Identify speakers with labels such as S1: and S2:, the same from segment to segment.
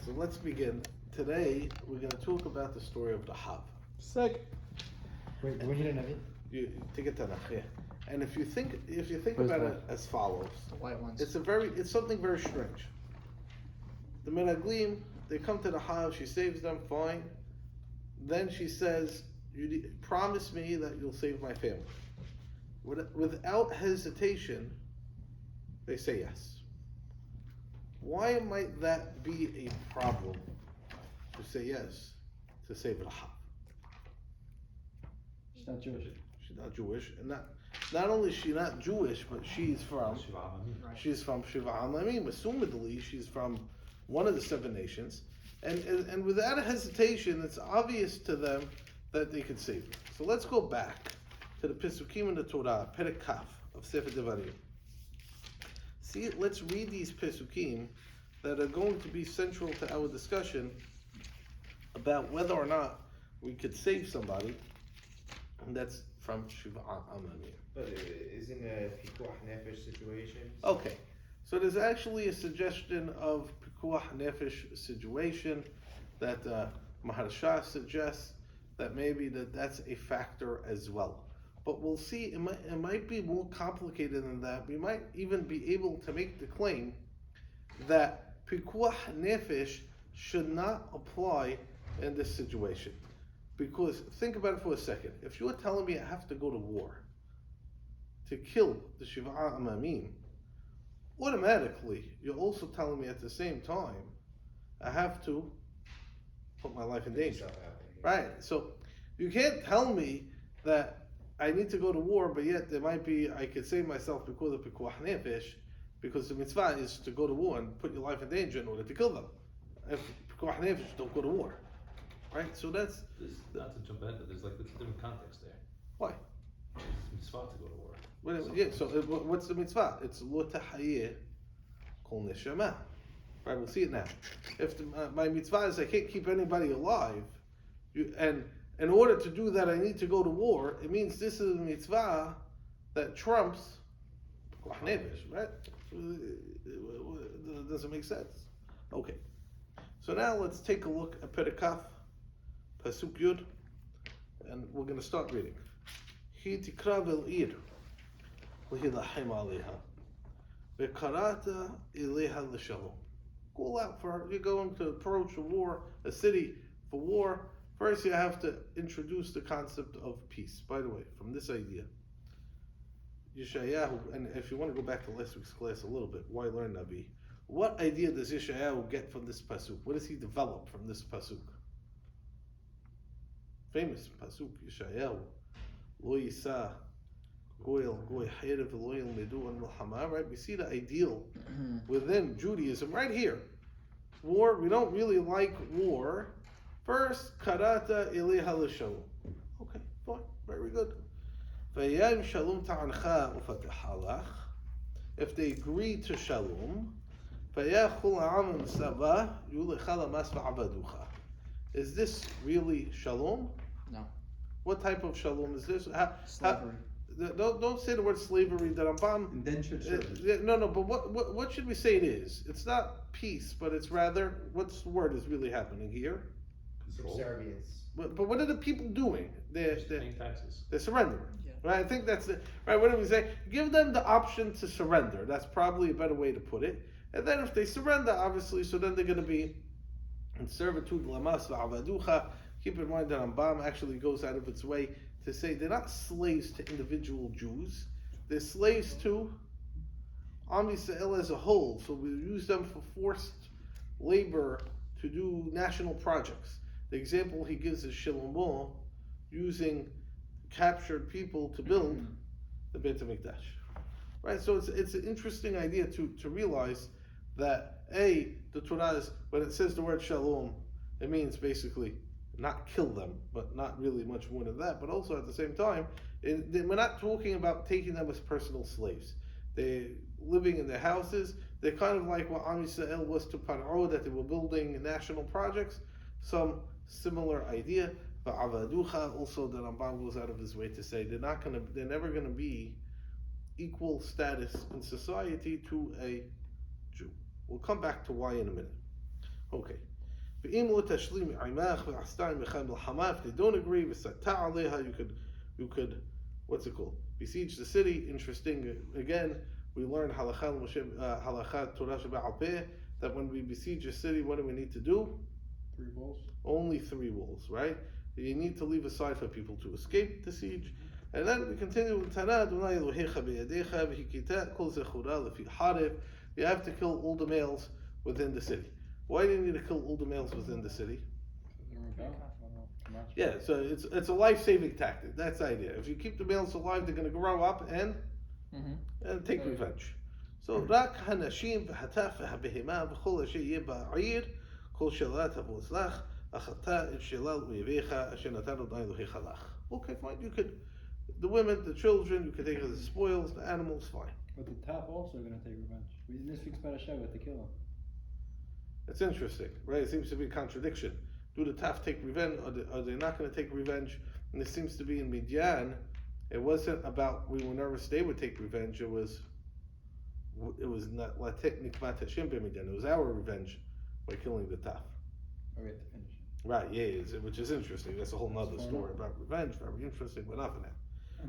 S1: So let's begin. Today we're going to talk about the story of Rahav.
S2: Sick.
S3: Wait, do we need another?
S1: You take it Tanakh, yeah. And if you think about it as follows,
S2: The white ones.
S1: it's something very strange. The Meraglim, they come to Rahav, she saves them, fine. Then she says, promise me that you'll save my family. Without hesitation, they say yes. Why might that be a problem to say yes to save Rahav?
S3: She's not Jewish.
S1: She's not Jewish, and not only is she not Jewish, but she's from Shiva Amamim. Assumedly, she's from one of the 7 nations, and without a hesitation, it's obvious to them that they could save her. So let's go back to the Pesukim in the Torah, Perek Kaf of Sefer Devarim. See, let's read these Pesukim that are going to be central to our discussion about whether or not we could save somebody, and that's from Shiva Amamim.
S4: But isn't a pikuach nefesh situation?
S1: Okay, so there's actually a suggestion of pikuach nefesh situation that Maharsha suggests that maybe that's a factor as well. But we'll see, it might be more complicated than that. We might even be able to make the claim that pikuach nefesh should not apply in this situation. Because think about it for a second. If you're telling me I have to go to war to kill the Shiva Amamim, automatically you're also telling me at the same time I have to put my life in danger. Right? So you can't tell me that I need to go to war, but yet there might be, I could save myself because of pikuach nefesh, because the mitzvah is to go to war and put your life in danger in order to kill them. If pikuach nefesh, don't go to war. Right? So that's...
S5: Not to jump ahead, but there's like a different context there.
S1: Why?
S5: It's mitzvah to go to war.
S1: Yeah, so what's the mitzvah? It's lo tahayeh kol neshama. Right, we'll see it now. If my mitzvah is I can't keep anybody alive, and in order to do that I need to go to war, it means this is a mitzvah that trumps pikuach nefesh, right? It doesn't make sense. Okay. So now let's take a look at Perek Kaf, Pasuk Yud, and we're going to start reading. Hi tikra vel'ir, v'hilachem aleha, v'karata ileha l'shalom. Call out for, you're going to approach a city for war. First you have to introduce the concept of peace. By the way, from this idea, Yeshayahu, and if you want to go back to last week's class a little bit, why learn Nabi? What idea does Yeshayahu get from this pasuk? What does he develop from this pasuk? Famous pasuk, Yeshayahu, Lo yisa goyel goy hayrev lo yilmedu an milchama. Right, we see the ideal within Judaism right here. War, we don't really like war. First, karata ileha l'shalom. Okay, fine, very good. V'yayim shalom ta'ancha u'fatachalach. If they agree to shalom, v'yachul ha'am sabah yulecha lamas v'abaducha. Is this really shalom?
S2: No.
S1: What type of shalom is this?
S2: Slavery.
S1: Don't say the word slavery. That I'm
S3: Indentured service.
S1: no. But what should we say it is? It's not peace, but it's rather what's the word is really happening here?
S4: Subservience.
S1: But what are the people doing? They're
S5: Paying taxes.
S1: surrendering.
S2: Yeah.
S1: Right? I think that's it. Right? What do we say? Give them the option to surrender. That's probably a better way to put it. And then if they surrender, obviously, so then they're going to be in servitude. Lamas v'avaducha. Keep in mind that Rambam actually goes out of its way to say they're not slaves to individual Jews. They're slaves to Am Yisrael as a whole. So we use them for forced labor to do national projects. The example he gives is Shlomo using captured people to build the Beit HaMikdash. Right? So it's an interesting idea to realize that the Torah is, when it says the word Shalom, it means basically not kill them, but not really much more than that. But also at the same time, we're not talking about taking them as personal slaves. They're living in their houses. They're kind of like what Am Yisrael was to Paro, that they were building national projects. Some similar idea. But Avaducha, also the Rambam goes out of his way to say they're never gonna be equal status in society to a Jew. We'll come back to why in a minute. Okay. ואם לא תשלימי עמך ועשתה עמך מלחמה, if they don't agree, וסתה עליha, you could, what's it called? Besiege the city. Interesting, again, we learn halakha Torah Sheba'al Peh, that when we besiege a city, what do we need to do?
S3: 3 walls.
S1: Only 3 walls, right? You need to leave aside for people to escape the siege. And then we continue with Tana, Adonai Elohecha beyadecha, v'hikita kol zechura lefi harif. You have to kill all the males within the city. Why do you need to kill all the males within the city? Yeah, so it's a life-saving tactic. That's the idea. If you keep the males alive, they're going to grow up and take revenge. So rak hanashim v'hataf v'habehema v'chol asher yeh ba'ir kol shalat havozlach achata et shelal uyevecha asher natan Adonai Elohecha lach. Okay, fine. You could, the women, the children, you could take as the spoils, the animals, fine.
S3: But the top also are going to take revenge. In this week's parasha, we have to kill them.
S1: It's interesting, right? It seems to be a contradiction. Do the Taf take revenge, or are they not going to take revenge? And it seems to be in Midian, it wasn't about we will never stay would take revenge. It was not Latek Nikmat Hashem Midian. It was our revenge by killing the Taf.
S3: Oh, we have to finish it.
S1: Right? Yeah, which is interesting. That's a whole nother story about revenge. Very interesting, but enough of that.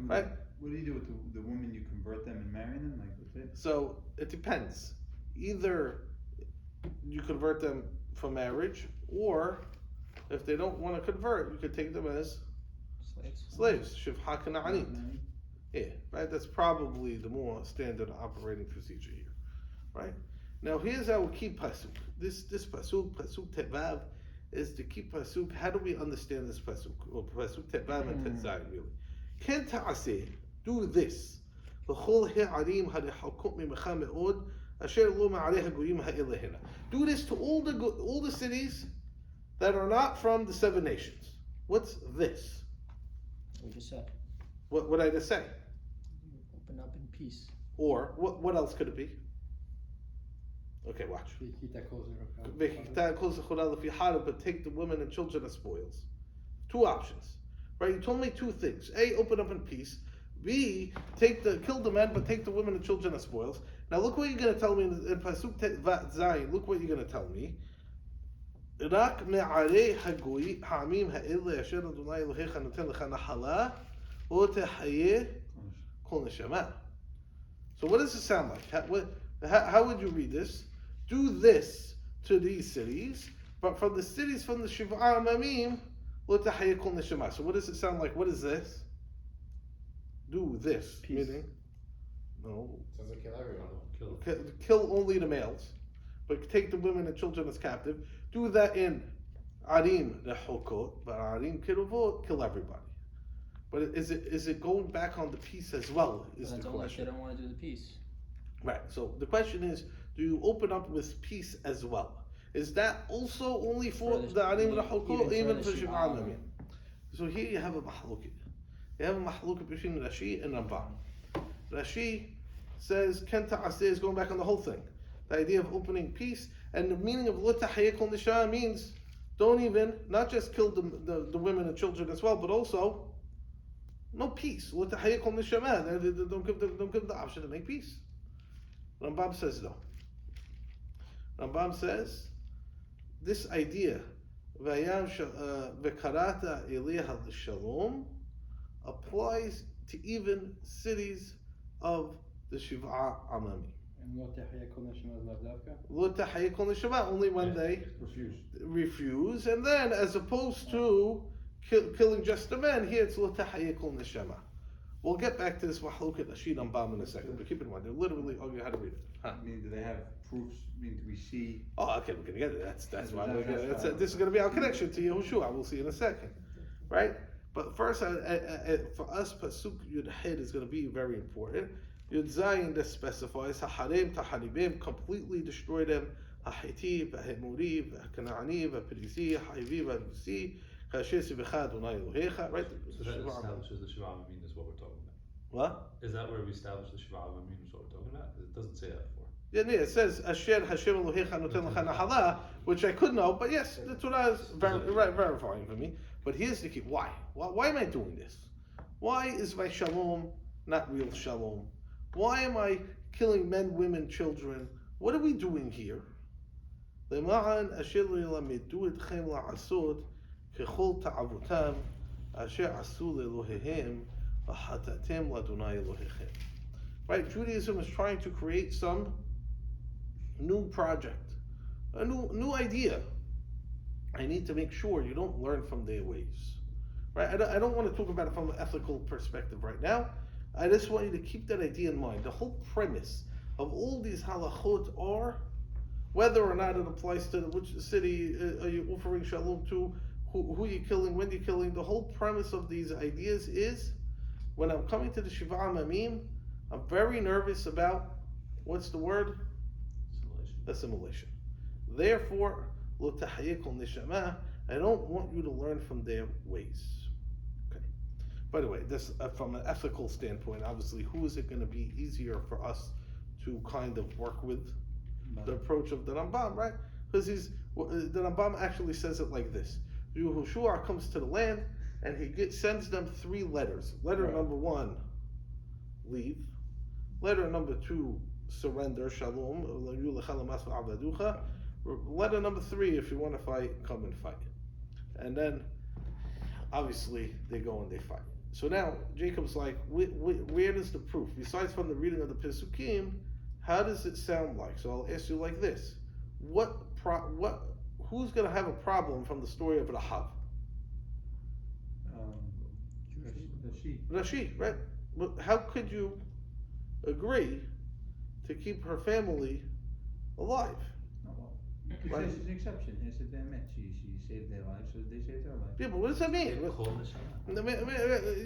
S1: Right?
S2: What do you do with the women? You convert them and marry them, like that's it?
S1: So it depends. Either you convert them for marriage, or if they don't want to convert, you could take them as slaves. Shivha Kana'anit. Yeah, right? That's probably the more standard operating procedure here. Right? Now here's our key pasuk. This pasuk Tevav, is the key pasuk. How do we understand this pasuk? Or pasuk Tevav and Tetzayin really. Ken ta'aseh, do this. L'chol ha'arim ha'rechakot mimecha me'od, asher lo ma'areh ha'goyim ha'elehena. Do this to all the cities that are not from the 7 nations. What's this?
S6: We just said.
S1: What I just say?
S6: Open up in peace.
S1: Or what else could it be? Okay, watch. But take the women and children as spoils. 2 options. Right? You told me 2 things. A, open up in peace. B, kill the men, but take the women and children as spoils. Now look what you're going to tell me in Pasuk Zayin. Look what you're going to tell me. Rak me'arei ha'amim ha'ele asher Adonai Elohecha noten lecha nahala o tehayeh kol neshama. So what does it sound like? How would you read this? Do this to these cities, but from the cities from the Shiv'a Amamim, lo tehayeh kol neshama. So what does it sound like? What is this? Do this.
S3: Peace.
S1: Meaning? No.
S4: Sounds like kill everyone.
S1: Kill only the males, but take the women and children as captive. Do that in Arim Rehokot, but Arim Kiruvot, kill everybody. But is it going back on the peace as well? Is the question.
S6: They don't want to do the peace.
S1: Right. So the question is, do you open up with peace as well? Is that also only for the Arim Rehokot, even for Shiv'an? So here you have a mahlukit. You have a mahlukit between Rashi and Rambam. Rashi says Ken Ta'aseh is going back on the whole thing. The idea of opening peace, and the meaning of Lo Tahayeh Kol Nishah means don't even, not just kill the women and children as well, but also no peace. Lo Tahayeh Kol Nishah, don't give them the option to make peace. Rambam says no. Rambam says this idea V'karata Eliha L'Shalom applies to even cities of the Shiv'a Amami.
S3: And lo tehayeh kol neshama is lav davka?
S1: Lo tahayeh kol neshama, only when they refuse. And then, as opposed to killing just the men, here it's lo tahayeh kol neshama. We'll get back to this mahlukat Ashid Ambam in a second, but keep in mind, they're literally arguing how to read it.
S2: I mean, do they have proofs? I mean, do we see?
S1: Oh, okay, we're going to get it. That's why we're going to this is going to be our connection to Yehoshua. We'll see in a second. Right? But first, for us, Pasuk Yud Het is going to be very important. Yud Zayin that specifies Haharem Taharibim, completely destroy them. Hahiti, Vahemuri, Vakanani, Vapirisi, Haivi, Vanusi, Kashesi Vechad, Unai Elohecha. Right?
S5: So that establishes the Shiv'a Amim is what we're talking about.
S1: What?
S5: Is that where we establish the Shiv'a Amim is what we're talking about? It doesn't say that before.
S1: Yeah, it says Asher Hashem Elohecha Noten Lecha Nahala, which I could know, but yes, the Torah is verifying for me. But here's the key: why? Why am I doing this? Why is my shalom not real shalom? Why am I killing men, women, children? What are we doing here? למען אשר לא ילמדו אתכם לעשות ככל תאוותם אשר עשו לאלוהיהם וחטאתם לאדוני אלוהיכם. Right, Judaism is trying to create some new project, a new idea. I need to make sure you don't learn from their ways. Right? I don't want to talk about it from an ethical perspective right now. I just want you to keep that idea in mind. The whole premise of all these halachot are, whether or not it applies to which city are you offering shalom to, who you're killing, when you're killing, the whole premise of these ideas is, when I'm coming to the Shiva Amamim, I'm very nervous about, what's the word? Assimilation. Therefore, lo tahayikul nishama, I don't want you to learn from their ways. Okay. By the way, this from an ethical standpoint, obviously, who is it going to be easier for us to kind of work with? The approach of the Rambam, right? Because the Rambam actually says it like this: Yehoshua comes to the land and he sends them 3 letters. Letter number 1, leave. Letter number 2, surrender, shalom. Letter number 3, if you want to fight, come and fight. And then, obviously, they go and they fight. So now, Jacob's like, where is the proof? Besides from the reading of the Pesukim, how does it sound like? So I'll ask you like this. Who's going to have a problem from the story of Rahav? Rashi, right? But how could you agree to keep her family alive?
S2: Because
S1: Right.
S2: there's an exception. He said they met. She saved their lives, so they saved her life.
S1: Yeah, but what does that mean?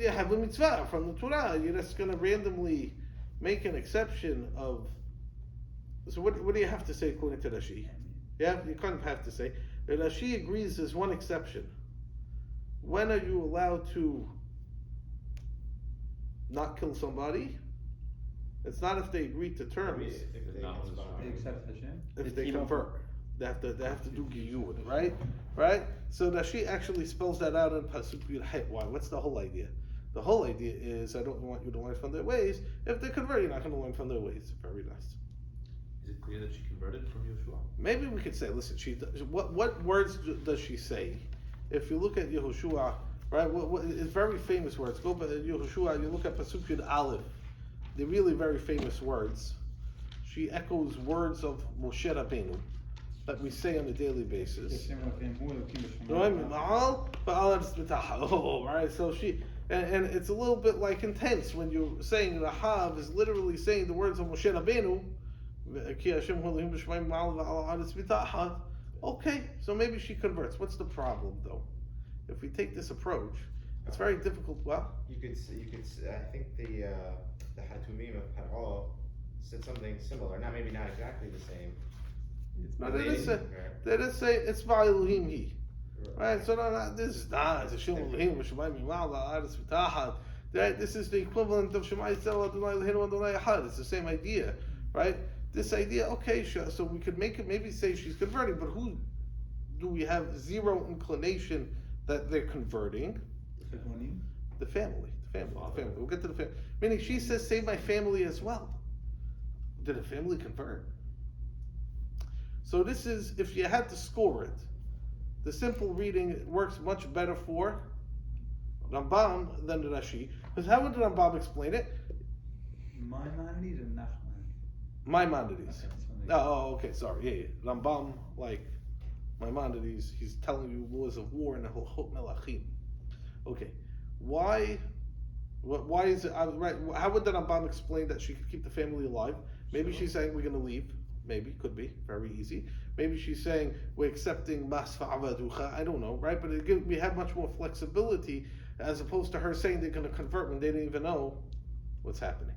S1: You have a mitzvah from the Torah. You're just going to randomly make an exception of. So what do you have to say according to Rashi? Yeah, you kind of have to say. Rashi agrees there's one exception. When are you allowed to not kill somebody? It's not if they agree to terms.
S2: They accept Hashem.
S1: If they convert, they have to do giyur, right? So Rashi actually spells that out in pasuk Yud Het. Why? What's the whole idea? The whole idea is I don't want you to learn from their ways. If they convert, you're not going to learn from their ways. Very nice.
S5: Is it clear that she converted from Yehoshua?
S1: Maybe we could say, listen, what words does she say? If you look at Yehoshua, right? It's very famous words. Go by Yehoshua. You look at pasuk Yud Aleph. They're really very famous words. She echoes words of Moshe Rabbeinu that we say on a daily basis. Oh, right. So and it's a little bit like intense when you're saying Rahav is literally saying the words of Moshe Rabbeinu. Okay, so maybe she converts. What's the problem though? If we take this approach, it's very difficult. Well,
S4: You could. I think the Hatumim of Paro said something similar. Maybe not exactly the same.
S1: But they just say it's Elohim he. Right, so this is not it's a Shem Elohim Shemaim Ma'ala Aretz V'Tachat. This is the equivalent of Shema Yisrael Adonai Eloheinu Adonai Echad. It's the same idea, right? This idea, okay, so we could make it maybe say she's converting, but who do we have zero inclination that they're converting? The family. We'll get to the family. Meaning she says, save my family as well. Did a family convert? So this is, if you had to score it, the simple reading works much better for Rambam than Rashi. Because how would Rambam explain it?
S2: Maimonides or Nachmanides?
S1: Maimonides.
S2: Okay,
S1: Oh, okay, sorry. Yeah. Rambam, like Maimonides, he's telling you laws of war and the Hilchot Melachim. Okay. Why is it, right, how would the Rambam explain that she could keep the family alive? Maybe she's saying we're going to leave. Maybe, could be, very easy. Maybe she's saying we're accepting mas fa'avaducha. I don't know, right? But we have much more flexibility as opposed to her saying they're going to convert when they didn't even know what's happening.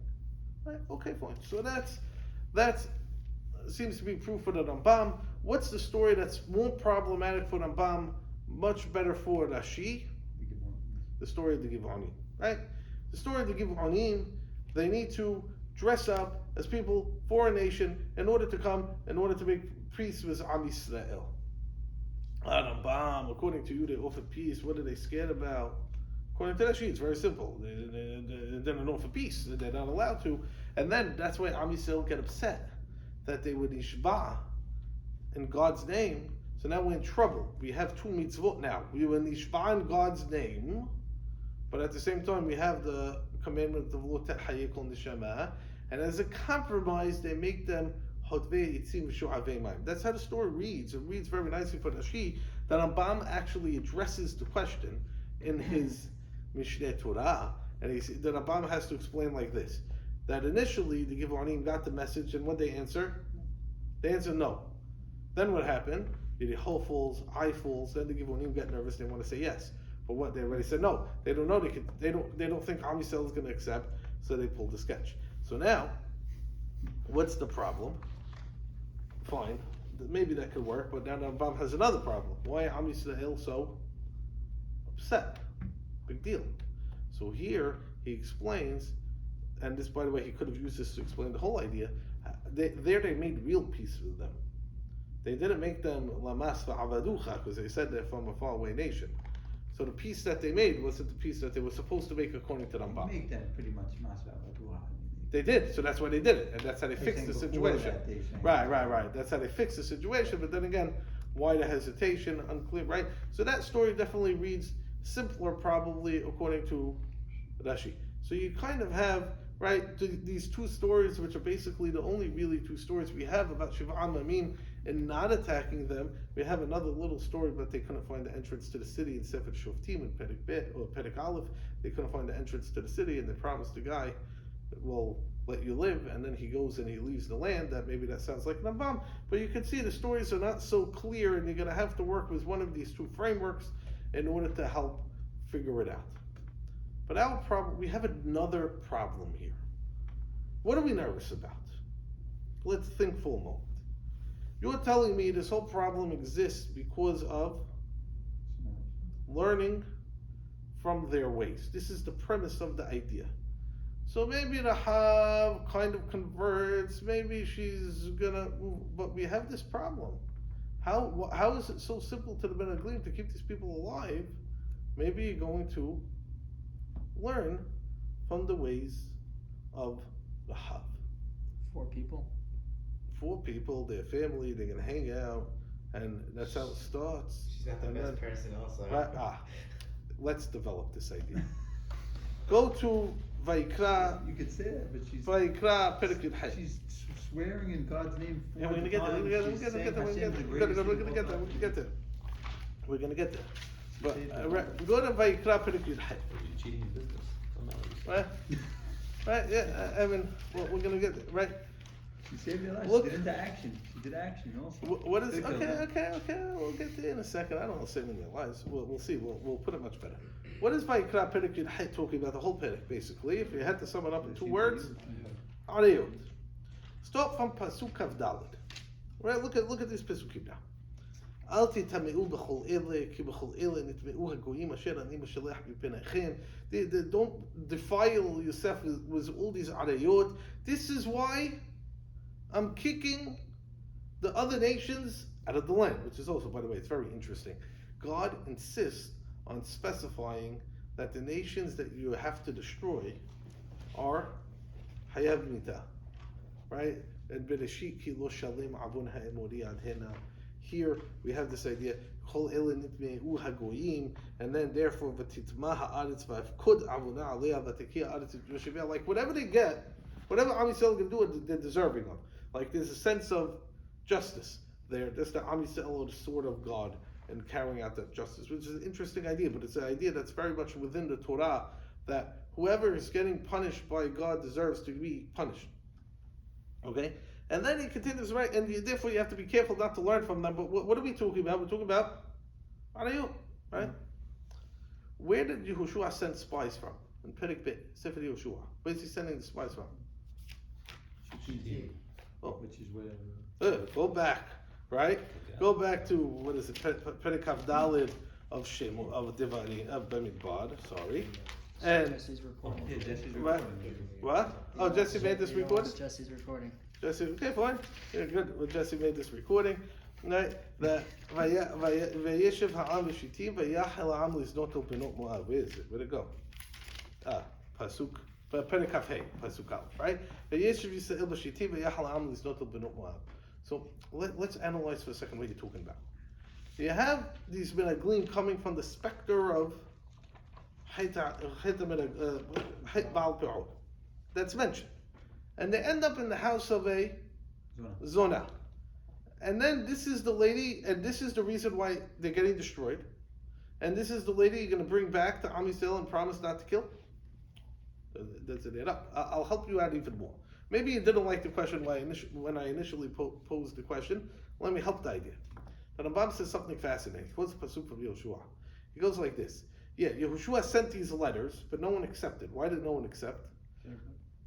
S1: Right? Okay, fine. So that's seems to be proof for the Rambam. What's the story that's more problematic for Rambam, much better for Rashi? The story of the Givonim, right? The story of the Givonim, they need to dress up as people for a nation in order to make peace with Am Yisrael. Rambam, according to you, they offered peace. What are they scared about? According to Rashi, it's very simple. They don't offer peace. They're not allowed to. And then that's why Am Yisrael get upset that they would ishba in God's name, so now we're in trouble. We have two mitzvot now. We were nishba in God's name, but at the same time we have the commandment of lo tehayeh kol neshama, and as a compromise they make them hotvei yitzim v'shu'avei mayim. That's how the story reads. It reads very nicely for Rashi that Rambam actually addresses the question in his Mishneh Torah, and the Rambam has to explain like this: that initially the Givonim got the message, and what they answer no. Then what happened? Yericho falls, Ai falls. Then the Givonim get nervous. They want to say yes, but what they already said no. They don't know. They don't think Am Yisrael is going to accept, so they pulled the sketch. So now, what's the problem? Fine, maybe that could work, but now the Rambam has another problem. Why Am Yisrael so upset? Big deal. So here he explains, and this, by the way, he could have used this to explain the whole idea. They made real peace with them. They didn't make them lamas va'avaducha because they said they're from a faraway nation. So the peace that they made wasn't the peace that they were supposed to make according to Rambam.
S2: Make that pretty much masva.
S1: They did, so that's why they did it, and that's how they fixed the situation. Right. That's how they fixed the situation. But then again, why the hesitation? Unclear, right? So that story definitely reads simpler, probably according to Rashi. So you kind of have these two stories, which are basically the only really two stories we have about Shiva Amamim and not attacking them. We have another little story, but they couldn't find the entrance to the city in Sefer Shoftim in Perek Bet or Perek Aleph. They couldn't find the entrance to the city, and they promised the guy, "We'll let you live," and then he goes and he leaves the land. That sounds like an Rambam, but you can see the stories are not so clear, and you're going to have to work with one of these two frameworks in order to help figure it out. But we have another problem here. What are we nervous about? Let's think for a moment. You're telling me this whole problem exists because of learning from their ways. This is the premise of the idea. So maybe Rahav kind of converts, maybe she's gonna, but we have this problem. How is it so simple to the Ben Aglim to keep these people alive? Maybe you're going to learn from the ways of Rahav.
S6: Four people, their family, they're gonna hang out, and that's how it starts.
S4: She's not the best person also.
S1: Let's develop this idea. Go to Vayikra.
S2: You could say that, but she's
S1: Vayikra Perek Yud Hay.
S2: she's swearing in God's name.
S1: Yeah, we're gonna get there. We're gonna get there. But go to Vayikra Perek Yud Hay.
S5: You're cheating in business.
S1: Right? Yeah. I mean, we're gonna get there. Right?
S2: She saved your life.
S1: Look.
S2: She did into action. She did action also.
S1: What is okay? We'll get there in a second. I don't know saving their lives. We'll see. We'll put it much better. What is Vayikra Perek Yud Hay talking about? The whole Perek, basically. If you had to sum it up in two words, Arayot. Start from Pasuk Kav Daled. Right? Look at these Pasukim now. Al titameu b'chol ele ki b'chol ele nitmeu hagoyim asher ani mashalech b'penechem. Don't defile yourself with all these arayot. This is why I'm kicking the other nations out of the land, which is also, by the way, it's very interesting. God insists on specifying that the nations that you have to destroy are hayav mita, right? And bereshit ki lo shalem avon ha'emori adhena. Here we have this idea, Chol ele nitmeu hagoyim, and then therefore v'titma ha'aretz v'avkud avona aliyah v'tekia ha'aretz v'shevia. Like whatever they get, whatever Am Yisrael can do, they're deserving of. Like there's a sense of justice there. That's the Am Yisrael or the sword of God and carrying out that justice, which is an interesting idea, but it's an idea that's very much within the Torah, that whoever is getting punished by God deserves to be punished. Okay? And then he continues, right, and therefore you have to be careful not to learn from them. But what are we talking about? We're talking about Arayot, right? Where did Yehoshua send spies from? In Perek Bet, Sefer Yehoshua. Where is he sending the spies from? Oh.
S5: Which is where.
S1: Go back, right? Okay. Go back to, what is it, Perek Kav Daled of Shemu, of Devarim, of Bamidbar, sorry. And
S6: Jesse's recording.
S2: Yeah, Jesse's
S1: right.
S2: recording.
S1: What? Oh, Jesse made this recording?
S6: Jesse's recording.
S1: Jesse, okay, fine. Yeah, good. Well, Jesse made this recording. Right? That Vayeshev ha'am v'shitim vayachel ha'am liznoto benot Moab. Where is it? Where'd it go? Pasuk. Perek Kaf Hey, Pasuk Aleph, right? Vayeshev Yisrael v'shitim vayachel ha'am liznoto benot Moab. So let's analyze for a second what you're talking about. You have these menaglim coming from the specter of Hait Baal Pe'od. That's mentioned. And they end up in the house of a Zona. And then this is the lady, and this is the reason why they're getting destroyed. And this is the lady you're going to bring back to Am Yisrael and promise not to kill. That's it. I'll help you out even more. Maybe you didn't like the question when I initially posed the question. Let me help the idea. The Rambam says something fascinating. He quotes the pasuk from Yehoshua. He goes like this. Yeah, Yehoshua sent these letters, but no one accepted. Why did no one accept?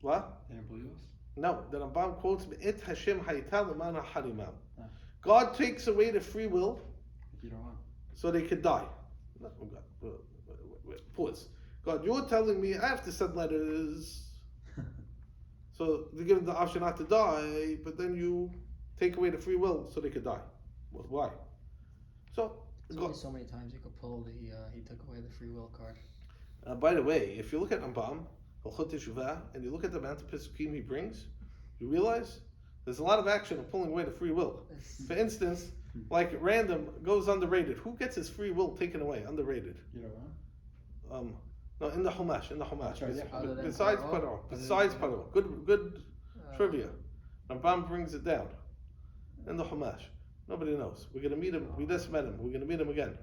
S1: What?
S3: They didn't believe us?
S1: No, the Rambam quotes Et Hashem Hayita L'mana Harimam. God takes away the free will so they could die. No, God, pause. God, you're telling me I have to send letters so they're given the option not to die, but then you take away the free will so they could die. Well, why? So
S7: There's only so many times you could pull the he took away the free will card.
S1: by the way, if you look at Rambam, and you look at the amount of Pesukim he brings, you realize there's a lot of action of pulling away the free will. For instance, like at random goes underrated. Who gets his free will taken away? Underrated. No, in the Chumash.
S3: Right,
S1: Besides Paro. Good trivia. Rambam brings it down. In the Chumash. Nobody knows. We're gonna meet him. We just met him. We're gonna meet him again.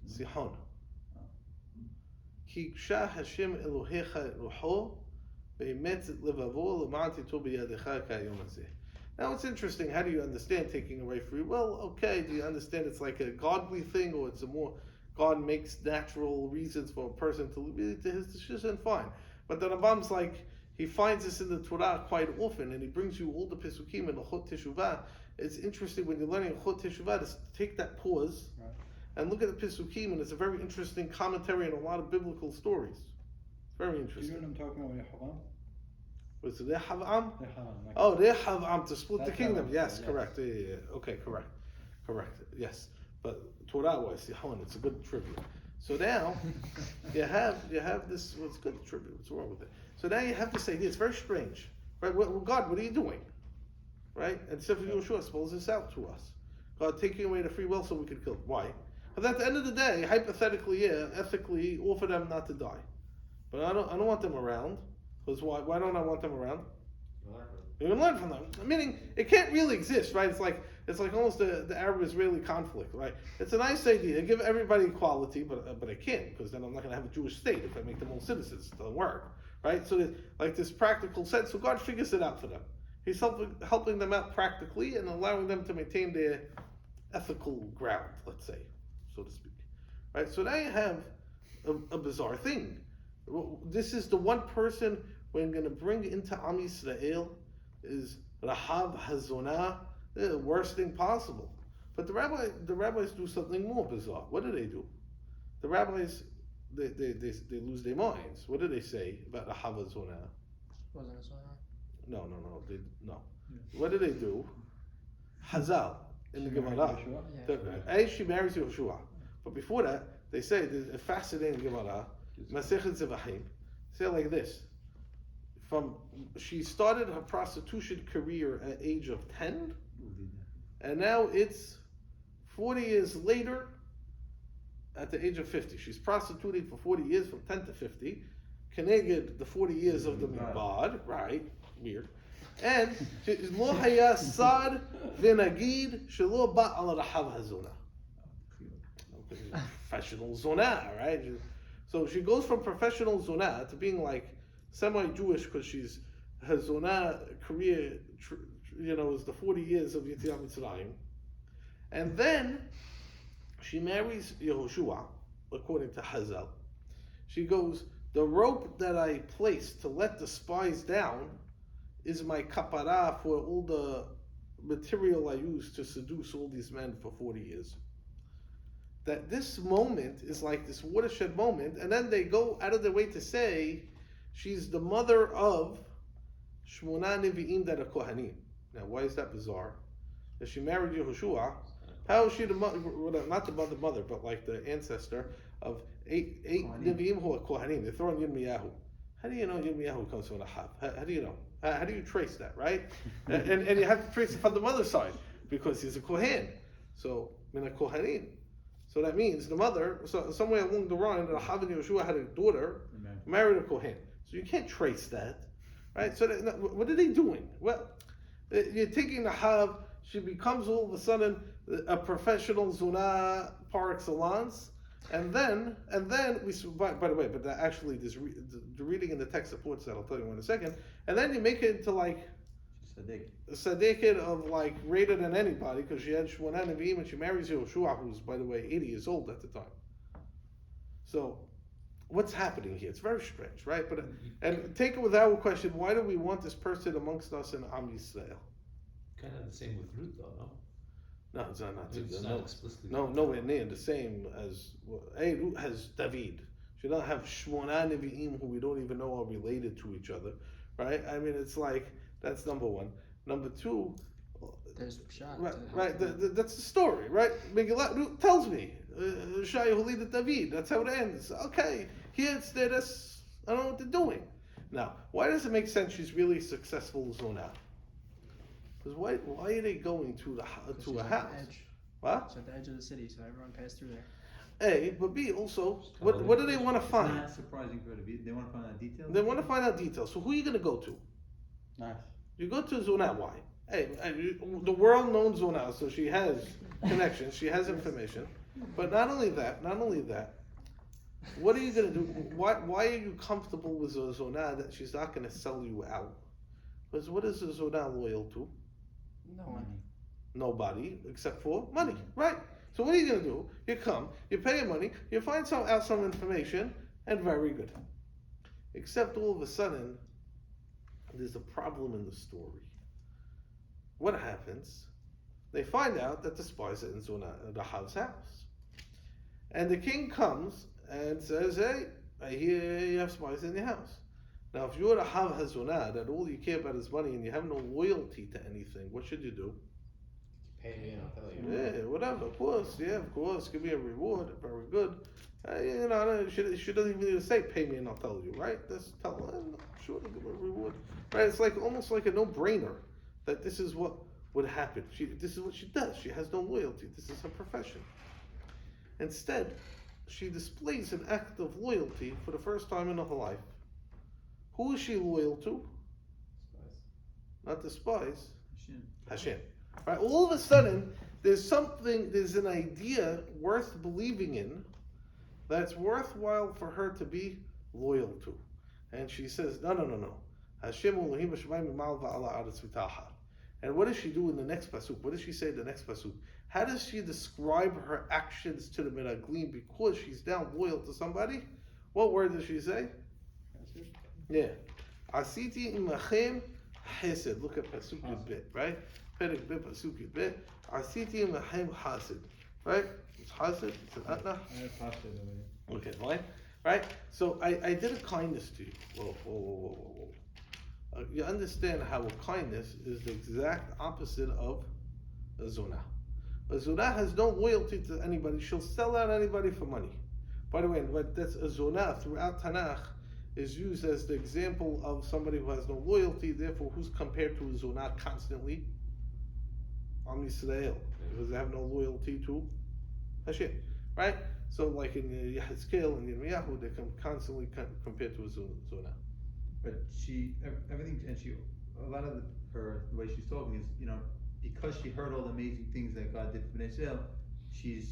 S1: Sihon. Ki ksha Hashem Elohecha et Ruho ve'emetz et levavo l'ma'an tito b'yadecha ka'ayom hazeh. Now it's interesting. How do you understand taking away free will? Okay, do you understand it's like a godly thing, or it's a more God makes natural reasons for a person to lead to his decision? Fine, but the Rambam's like he finds this in the Torah quite often, and he brings you all the Pesukim and the Chot Teshuvah. It's interesting when you're learning Chot Teshuvah to take that pause. Right. And look at the Pesukim, and it's a very interesting commentary on a lot of biblical stories. It's very interesting.
S3: You know what I'm talking about, Yehoshua?
S1: Was it Rehav?
S3: Like
S1: Oh, Rehav to split the kingdom.
S3: Yes,
S1: Correct. Yeah. Okay, correct. Yes, but Torah was Yehon. It's a good tribute. So now you have this. Well, it's good tribute. What's wrong with it? So now you have to say, it's very strange, right? God, what are you doing, right? And Sefer Yehoshua spells this out to us. God taking away the free will so we could kill. Why? Because at the end of the day, hypothetically, ethically, all for them not to die. But I don't want them around. Because why? Why don't I want them around? You can learn from them. Meaning, it can't really exist, right? It's like almost the Arab-Israeli conflict, right? It's a nice idea. Give everybody equality, but I can't, because then I'm not going to have a Jewish state if I make them all citizens. It doesn't work, right? So there's like this practical sense. So God figures it out for them. He's helping them out practically and allowing them to maintain their ethical ground, let's say, so to speak, right? So now you have a bizarre thing. This is the one person we're going to bring into Am Yisrael is Rahav Hazonah, the worst thing possible. But the rabbis do something more bizarre. What do? The rabbis they lose their minds. What do they say about Rahav Hazonah?
S7: Wasn't it so?
S1: No. What do? Hazal in the Gemara. She marries Yehoshua. But before that, they say there's a fascinating Gemara, Masechet Zevachim. Say it like this: she started her prostitution career at age of 10, and now it's 40 years later at the age of 50. She's prostituting for 40 years, from 10 to 50. Keneged the 40 years of the Mibad, right? Weird. And Lo Haya Sad V'Nagid Shelo Ba Al Rahav Hazonah. Professional Zonah, right? So she goes from professional Zonah to being like semi-Jewish, because her Zonah career, is the 40 years of Yetziat Mitzrayim. And then she marries Yehoshua, according to Hazal. She goes, the rope that I placed to let the spies down is my kapara for all the material I used to seduce all these men for 40 years. That this moment is like this watershed moment, and then they go out of their way to say she's the mother of Shmona Nevi'im that are Kohanim. Now, why is that bizarre? That she married Yehoshua. How is she the mother? Well, not the mother, but like the ancestor of eight Nevi'im who are Kohanim. They throw in Yirmiyahu. How do you know Yirmiyahu comes from Rahav? How do you know? How do you trace that, right? and you have to trace it from the mother's side because he's a kohen. So min kohanim. So that means the mother. So somewhere along the line, Rahav and Yehoshua had a daughter married a kohen. So you can't trace that, right? So what are they doing? Well, you're taking the Rahav. She becomes all of a sudden a professional zuna par excellence. And then we. By the way, but actually, the reading in the text supports that. I'll tell you in a second. And then you make it into like a tzaddiket of like greater than anybody because she had Shmona Nevi'im and she marries Yehoshua, who's by the way 80 years old at the time. So, what's happening here? It's very strange, right? But and take it without a question. Why do we want this person amongst us in Am Yisrael?
S5: Kind of the same with Ruth, though, no?
S1: No, it's not.
S5: It's not explicitly.
S1: Nowhere near the same as Ruth has David. She don't have Shmona Nevi'im who we don't even know are related to each other, right? I mean, it's like that's number one. Number two,
S7: There's Pshat.
S1: right. That's the story, right? Megillah Ruth tells me Shai Hulid David. That's how it ends. Okay, here it's there. I don't know what they're doing. Now, why does it make sense? She's really successful Zonah. Because why are they going to a house? What?
S7: It's at the edge of the city, so everyone passed through there.
S1: A, but B also, what do they want to
S2: It's
S1: find?
S2: not surprising for her to be. They want to find out details.
S1: They want to find out details. So who are you going to go to?
S3: Nice.
S1: You go to Zonah. Why? Hey, the world knows Zonah, so she has connections, she has information. But not only that. What are you going to do? Why are you comfortable with Zonah that she's not going to sell you out? Because what is a Zonah loyal to?
S7: No one.
S1: Nobody except for money, right? So what are you going to do? You come, you pay your money, you find out some information, and very good. Except all of a sudden, there's a problem in the story. What happens? They find out that the spies are in Rahav's house. And the king comes and says, hey, I hear you have spies in your house. Now, if you're Rahav Hazunah, that all you care about is money and you have no loyalty to anything, what should you do?
S4: Pay me and I'll tell you.
S1: Yeah, whatever, of course, give me a reward, very good. She doesn't even need to say, pay me and I'll tell you, right? Just tell her, sure, give her a reward. Right, it's like almost like a no-brainer that this is what would happen. This is what she does. She has no loyalty. This is her profession. Instead, she displays an act of loyalty for the first time in her life. Who is she loyal to? Not the spies. Hashem. Right? All of a sudden, there's an idea worth believing in that's worthwhile for her to be loyal to. And she says, no. Hashem Elohim Shemaim Mal Va'ala Aretz V'Taha. And what does she do in the next pasuk? What does she say in the next pasuk? How does she describe her actions to the Meraglim because she's now loyal to somebody? What word does she say? Yeah. Asiti imachem chesed. Look at pasuk yud, right? Perek be pasuk yud. Asiti imachem chesed. Right? It's chesed. It's an atna. Okay, fine. Right? So I did a kindness to you. Whoa. You understand how a kindness is the exact opposite of a zonah. A zonah has no loyalty to anybody. She'll sell out anybody for money. By the way, that's a zonah throughout Tanakh is used as the example of somebody who has no loyalty. Therefore, who's compared to a zonah constantly? Am Yisrael, because they have no loyalty to Hashem, right? So, like in Yehezkel and Yirmiyahu, they come constantly compared to a zonah.
S2: But everything, and a lot of the way she's talking is, because she heard all the amazing things that God did for Bnei Israel, she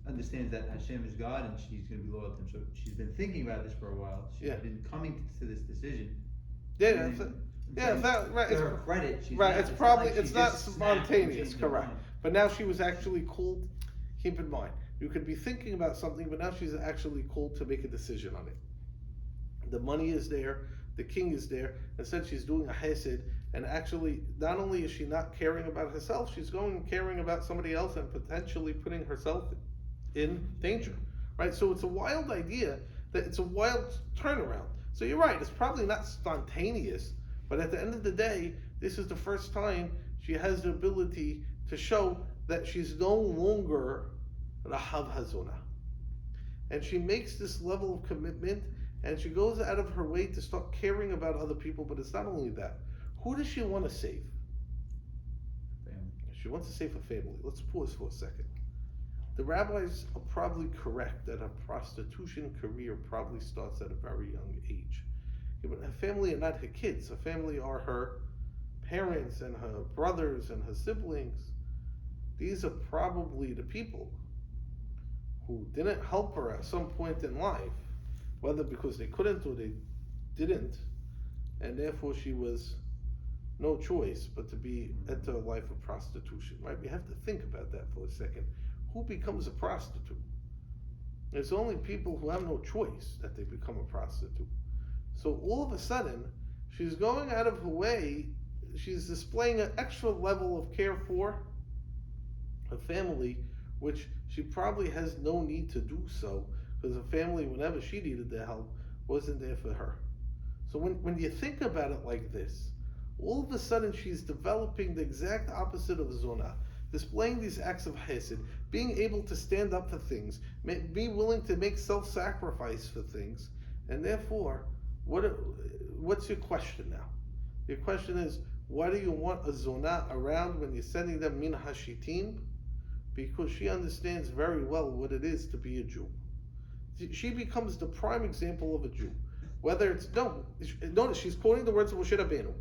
S2: understands that Hashem is God and she's going to be loyal to Him. So she's been thinking about this for a while. She's been coming to this decision.
S1: Right.
S2: To her credit,
S1: It's not spontaneous, correct. But now she was actually called. Keep in mind, you could be thinking about something, but now she's actually called to make a decision on it. The money is there. The king is there. Instead, she's doing a hesed, and actually, not only is she not caring about herself, she's going and caring about somebody else and potentially putting herself in danger, right? So it's a wild idea, that it's a wild turnaround. So you're right, it's probably not spontaneous, but at the end of the day, this is the first time she has the ability to show that she's no longer Rahav Hazonah. And she makes this level of commitment, and she goes out of her way to start caring about other people. But it's not only that. Who does she want to save?
S2: Family.
S1: She wants to save her family. Let's pause for a second. The rabbis are probably correct that her prostitution career probably starts at a very young age. Yeah, but her family are not her kids. Her family are her parents and her brothers and her siblings. These are probably the people who didn't help her at some point in life, whether because they couldn't or they didn't, and therefore she was no choice but to enter a life of prostitution, right? We have to think about that for a second. Who becomes a prostitute? It's only people who have no choice that they become a prostitute. So all of a sudden, she's going out of her way, she's displaying an extra level of care for her family, which she probably has no need to do so, because her family, whenever she needed their help, wasn't there for her. So when you think about it like this, all of a sudden she's developing the exact opposite of zonah, displaying these acts of hesed, being able to stand up for things, be willing to make self-sacrifice for things, and therefore, what's your question now? Your question is, why do you want a zonah around when you're sending them min hashitim? Because she understands very well what it is to be a Jew. She becomes the prime example of a Jew. Whether it's, notice she's quoting the words of Moshe Rabbeinu.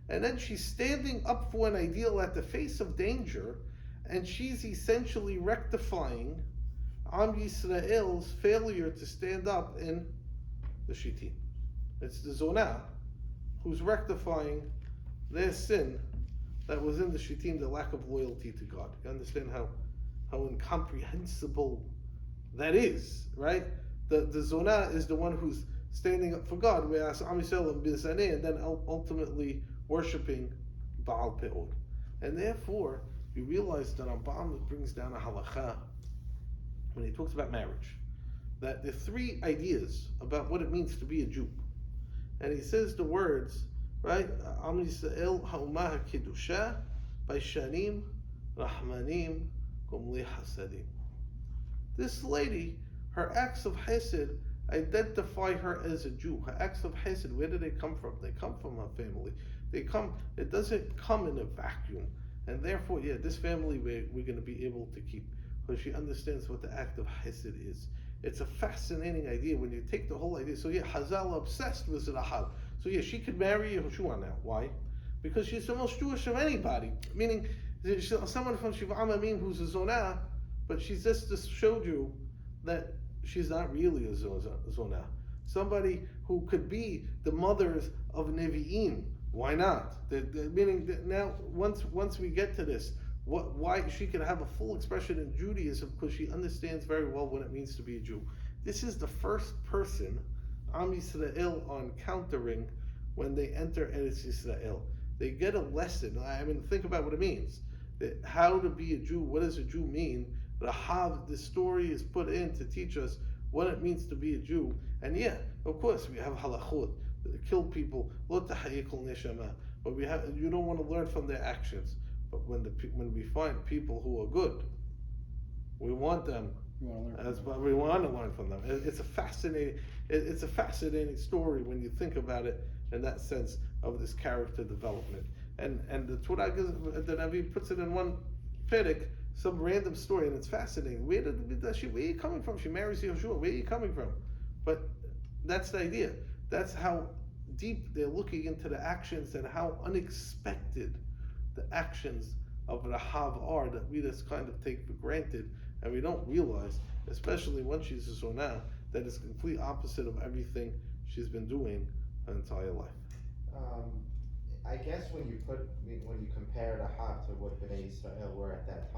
S1: And then she's standing up for an ideal at the face of danger, and she's essentially rectifying Am Yisrael's failure to stand up in the Shittim. It's the Zonah who's rectifying their sin that was in the Shittim, the lack of loyalty to God. You understand how incomprehensible that is, right? The Zonah is the one who's standing up for God, whereas Am Yisrael and then ultimately worshipping Baal Peor. And therefore, you realize that Rambam brings down a halacha when he talks about marriage, that there are three ideas about what it means to be a Jew. And he says the words, right? Am Yisrael ha'umah ha'kedusha, baishanim, rahmanim, gomli hasadim. This lady, her acts of hesed identify her as a Jew. Her acts of hesed, where do they come from? They come from her family. It doesn't come in a vacuum. And therefore, this family we're going to be able to keep, because she understands what the act of hesed is. It's a fascinating idea when you take the whole idea. So Hazal obsessed with Rahav. So she could marry Yehoshua now. Why? Because she's the most Jewish of anybody. Meaning, she's someone from Shiva Amamim who's a Zonah, but she's just showed you that she's not really a Zonah. Somebody who could be the mothers of Nevi'im. Why not? Meaning that now, once we get to this, why she can have a full expression in Judaism, because she understands very well what it means to be a Jew. This is the first person Am Yisrael are encountering when they enter Eretz Yisrael. They get a lesson. I mean, think about what it means. How to be a Jew. What does a Jew mean? Rahav, this story is put in to teach us what it means to be a Jew. And of course, we have halachot, kill people, lo tahayikol neshama. But you don't want to learn from their actions. But when we find people who are good, we want them. We want to learn from them. It's a fascinating story when you think about it in that sense of this character development. And the Torah, the Navi puts it in one perek, some random story, and it's fascinating. Where are you coming from? She marries Yehoshua. Where are you coming from? But that's the idea. That's how deep they're looking into the actions and how unexpected the actions of Rahav are, that we just kind of take for granted, and we don't realize, especially when she's a Zonah, that it's complete opposite of everything she's been doing her entire life.
S4: I guess when you compare Rahav to what Bnei Israel were at that time.